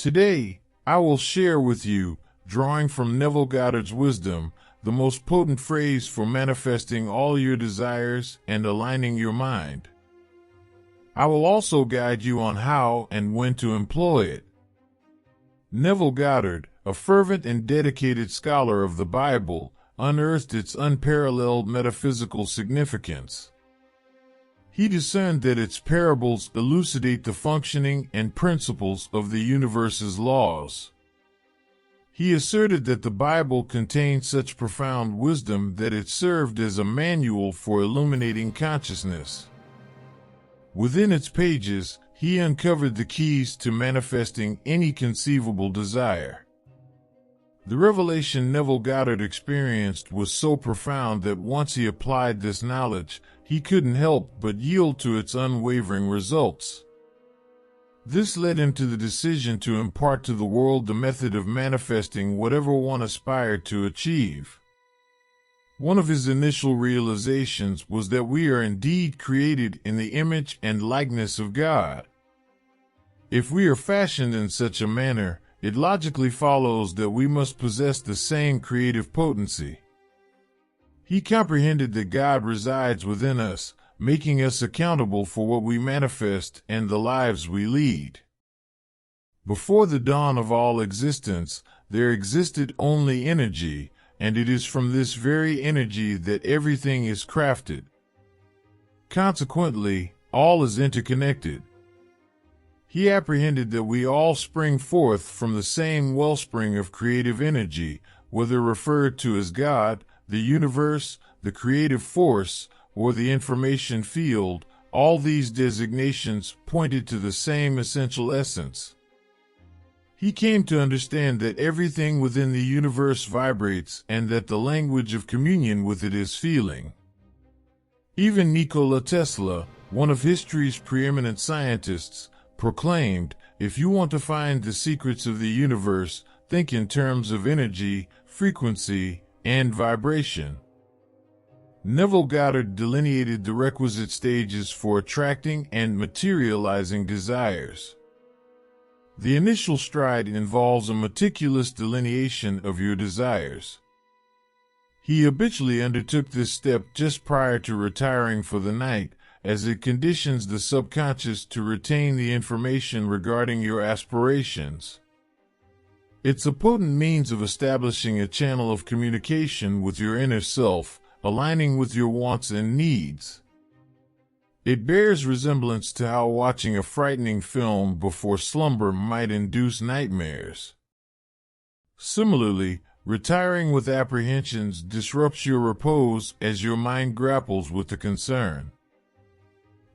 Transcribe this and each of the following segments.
Today, I will share with you, drawing from Neville Goddard's wisdom, the most potent phrase for manifesting all your desires and aligning your mind. I will also guide you on how and when to employ it. Neville Goddard, a fervent and dedicated scholar of the Bible, unearthed its unparalleled metaphysical significance. He discerned that its parables elucidate the functioning and principles of the universe's laws. He asserted that the Bible contained such profound wisdom that it served as a manual for illuminating consciousness. Within its pages, he uncovered the keys to manifesting any conceivable desire. The revelation Neville Goddard experienced was so profound that once he applied this knowledge, he couldn't help but yield to its unwavering results. This led him to the decision to impart to the world the method of manifesting whatever one aspired to achieve. One of his initial realizations was that we are indeed created in the image and likeness of God. If we are fashioned in such a manner, it logically follows that we must possess the same creative potency. He comprehended that God resides within us, making us accountable for what we manifest and the lives we lead. Before the dawn of all existence, there existed only energy, and it is from this very energy that everything is crafted. Consequently, all is interconnected. He apprehended that we all spring forth from the same wellspring of creative energy, whether referred to as God, the universe, the creative force, or the information field. All these designations pointed to the same essential essence. He came to understand that everything within the universe vibrates and that the language of communion with it is feeling. Even Nikola Tesla, one of history's preeminent scientists, proclaimed, "If you want to find the secrets of the universe, think in terms of energy, frequency, and vibration." Neville Goddard delineated the requisite stages for attracting and materializing desires. The initial stride involves a meticulous delineation of your desires. He habitually undertook this step just prior to retiring for the night, as it conditions the subconscious to retain the information regarding your aspirations. It's a potent means of establishing a channel of communication with your inner self, aligning with your wants and needs. It bears resemblance to how watching a frightening film before slumber might induce nightmares. Similarly, retiring with apprehensions disrupts your repose as your mind grapples with the concern.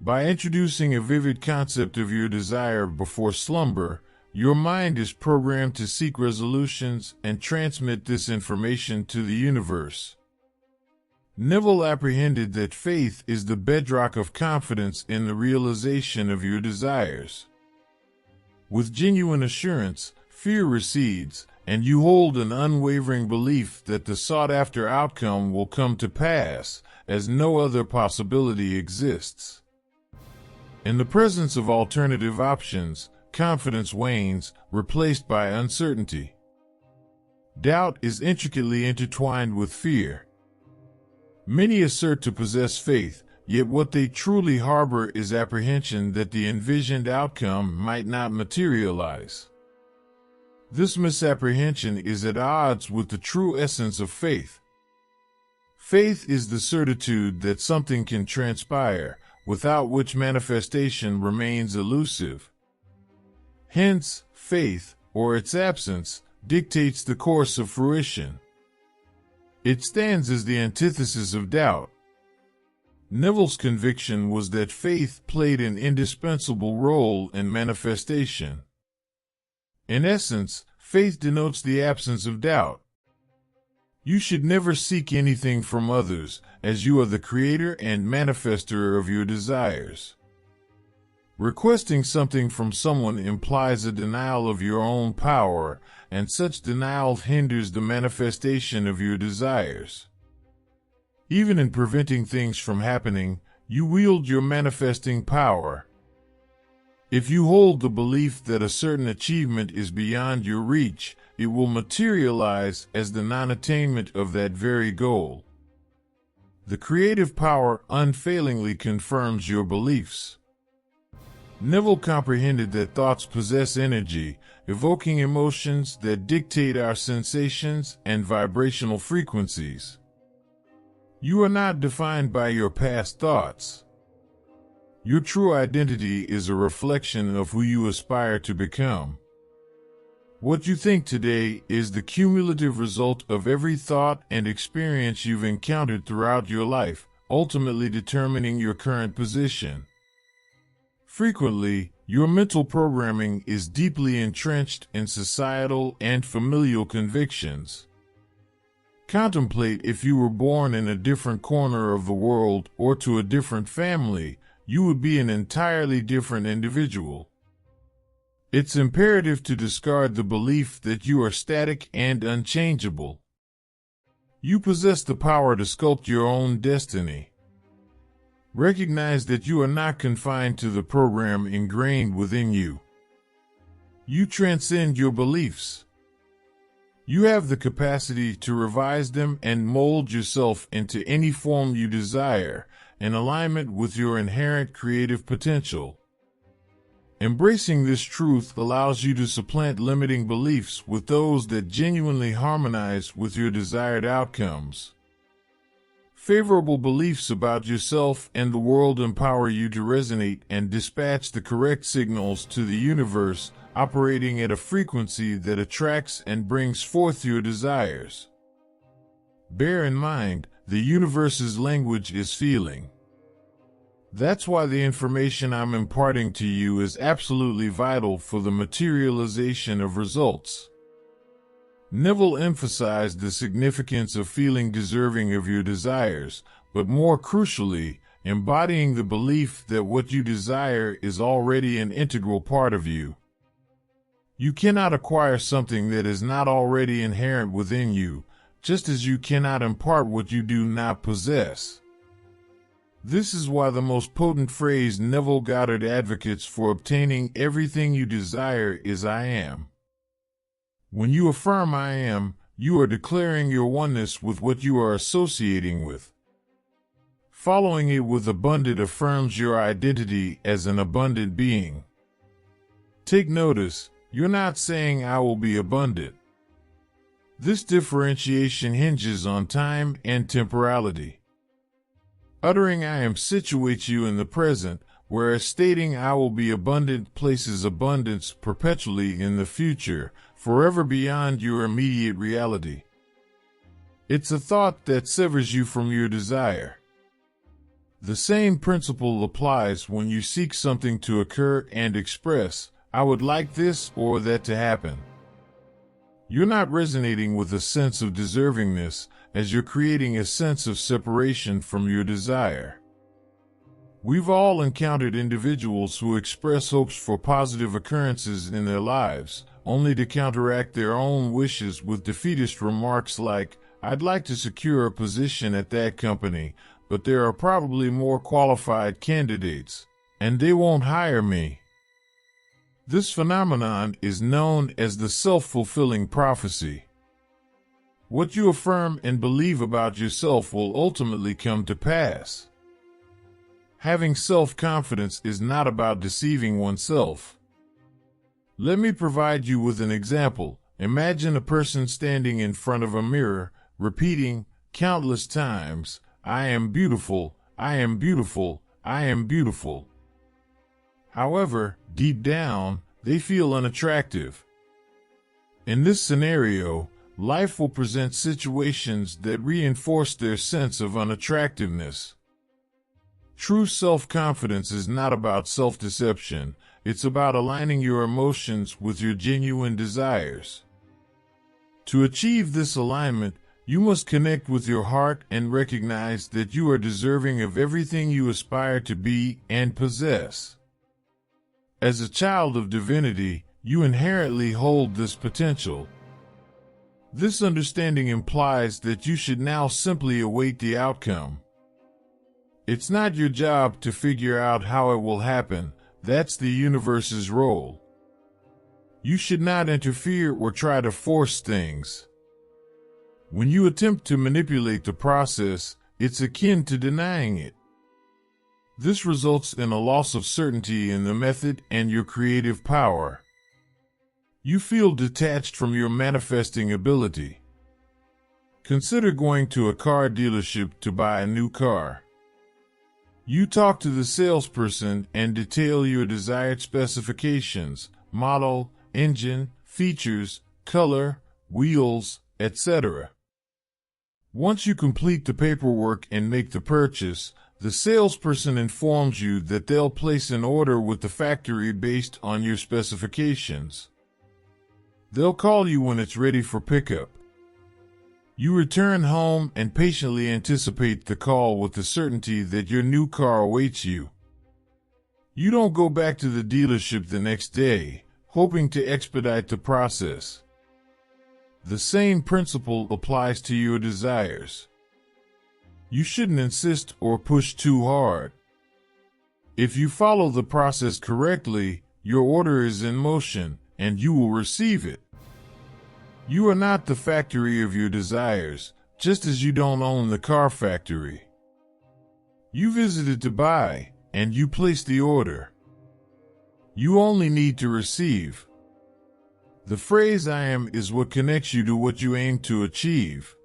By introducing a vivid concept of your desire before slumber, your mind is programmed to seek resolutions and transmit this information to the universe. Neville apprehended that faith is the bedrock of confidence in the realization of your desires. With genuine assurance, fear recedes, and you hold an unwavering belief that the sought-after outcome will come to pass, as no other possibility exists. In the presence of alternative options, confidence wanes, replaced by uncertainty. Doubt is intricately intertwined with fear. Many assert to possess faith, yet what they truly harbor is apprehension that the envisioned outcome might not materialize. This misapprehension is at odds with the true essence of faith. Faith is the certitude that something can transpire, without which manifestation remains elusive. Hence, faith, or its absence, dictates the course of fruition. It stands as the antithesis of doubt. Neville's conviction was that faith played an indispensable role in manifestation. In essence, faith denotes the absence of doubt. You should never seek anything from others, as you are the creator and manifester of your desires. Requesting something from someone implies a denial of your own power, and such denial hinders the manifestation of your desires. Even in preventing things from happening, you wield your manifesting power. If you hold the belief that a certain achievement is beyond your reach, it will materialize as the non-attainment of that very goal. The creative power unfailingly confirms your beliefs. Neville comprehended that thoughts possess energy, evoking emotions that dictate our sensations and vibrational frequencies. You are not defined by your past thoughts. Your true identity is a reflection of who you aspire to become. What you think today is the cumulative result of every thought and experience you've encountered throughout your life, ultimately determining your current position. Frequently, your mental programming is deeply entrenched in societal and familial convictions. Contemplate if you were born in a different corner of the world or to a different family, you would be an entirely different individual. It's imperative to discard the belief that you are static and unchangeable. You possess the power to sculpt your own destiny. Recognize that you are not confined to the program ingrained within you. You transcend your beliefs. You have the capacity to revise them and mold yourself into any form you desire, in alignment with your inherent creative potential. Embracing this truth allows you to supplant limiting beliefs with those that genuinely harmonize with your desired outcomes. Favorable beliefs about yourself and the world empower you to resonate and dispatch the correct signals to the universe, operating at a frequency that attracts and brings forth your desires. Bear in mind, the universe's language is feeling. That's why the information I'm imparting to you is absolutely vital for the materialization of results. Neville emphasized the significance of feeling deserving of your desires, but more crucially, embodying the belief that what you desire is already an integral part of you. You cannot acquire something that is not already inherent within you, just as you cannot impart what you do not possess. This is why the most potent phrase Neville Goddard advocates for obtaining everything you desire is "I am." When you affirm "I am," you are declaring your oneness with what you are associating with. Following it with abundant affirms your identity as an abundant being. Take notice, you're not saying "I will be abundant." This differentiation hinges on time and temporality. Uttering "I am" situates you in the present, whereas stating "I will be abundant" places abundance perpetually in the future, forever beyond your immediate reality. It's a thought that severs you from your desire. The same principle applies when you seek something to occur and express, "I would like this or that to happen." You're not resonating with a sense of deservingness, as you're creating a sense of separation from your desire. We've all encountered individuals who express hopes for positive occurrences in their lives, only to counteract their own wishes with defeatist remarks like, "I'd like to secure a position at that company, but there are probably more qualified candidates, and they won't hire me." This phenomenon is known as the self-fulfilling prophecy. What you affirm and believe about yourself will ultimately come to pass. Having self-confidence is not about deceiving oneself. Let me provide you with an example. Imagine a person standing in front of a mirror, repeating countless times, "I am beautiful, I am beautiful, I am beautiful." However, deep down, they feel unattractive. In this scenario, life will present situations that reinforce their sense of unattractiveness. True self-confidence is not about self-deception, it's about aligning your emotions with your genuine desires. To achieve this alignment, you must connect with your heart and recognize that you are deserving of everything you aspire to be and possess. As a child of divinity, you inherently hold this potential. This understanding implies that you should now simply await the outcome. It's not your job to figure out how it will happen. That's the universe's role. You should not interfere or try to force things. When you attempt to manipulate the process, it's akin to denying it. This results in a loss of certainty in the method and your creative power. You feel detached from your manifesting ability. Consider going to a car dealership to buy a new car. You talk to the salesperson and detail your desired specifications, model, engine, features, color, wheels, etc. Once you complete the paperwork and make the purchase, the salesperson informs you that they'll place an order with the factory based on your specifications. They'll call you when it's ready for pickup. You return home and patiently anticipate the call with the certainty that your new car awaits you. You don't go back to the dealership the next day, hoping to expedite the process. The same principle applies to your desires. You shouldn't insist or push too hard. If you follow the process correctly, your order is in motion, and you will receive it. You are not the factory of your desires, just as you don't own the car factory. You visited to buy, and you placed the order. You only need to receive. The phrase "I am" is what connects you to what you aim to achieve.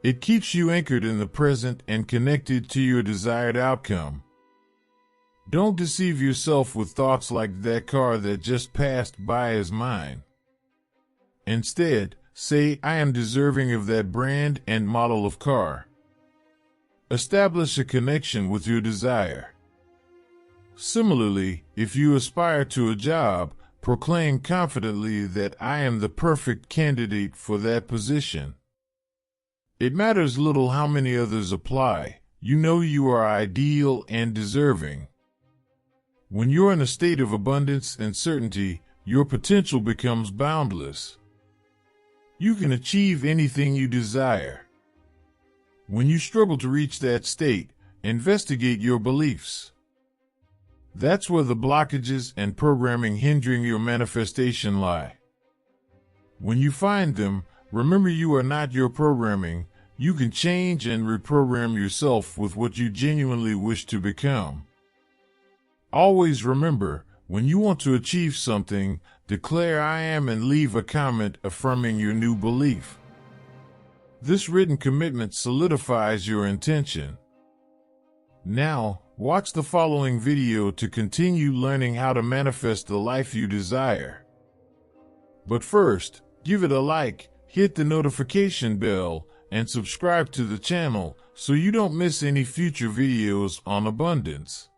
It keeps you anchored in the present and connected to your desired outcome. Don't deceive yourself with thoughts like "that car that just passed by is mine." Instead, say, "I am deserving of that brand and model of car." Establish a connection with your desire. Similarly, if you aspire to a job, proclaim confidently that "I am the perfect candidate for that position." It matters little how many others apply. You know you are ideal and deserving. When you're in a state of abundance and certainty, your potential becomes boundless. You can achieve anything you desire. When you struggle to reach that state, investigate your beliefs. That's where the blockages and programming hindering your manifestation lie. When you find them, remember you are not your programming. You can change and reprogram yourself with what you genuinely wish to become. Always remember, when you want to achieve something, declare "I am" and leave a comment affirming your new belief. This written commitment solidifies your intention. Now, watch the following video to continue learning how to manifest the life you desire. But first, give it a like, hit the notification bell, and subscribe to the channel so you don't miss any future videos on abundance.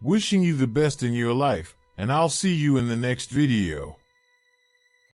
Wishing you the best in your life, and I'll see you in the next video.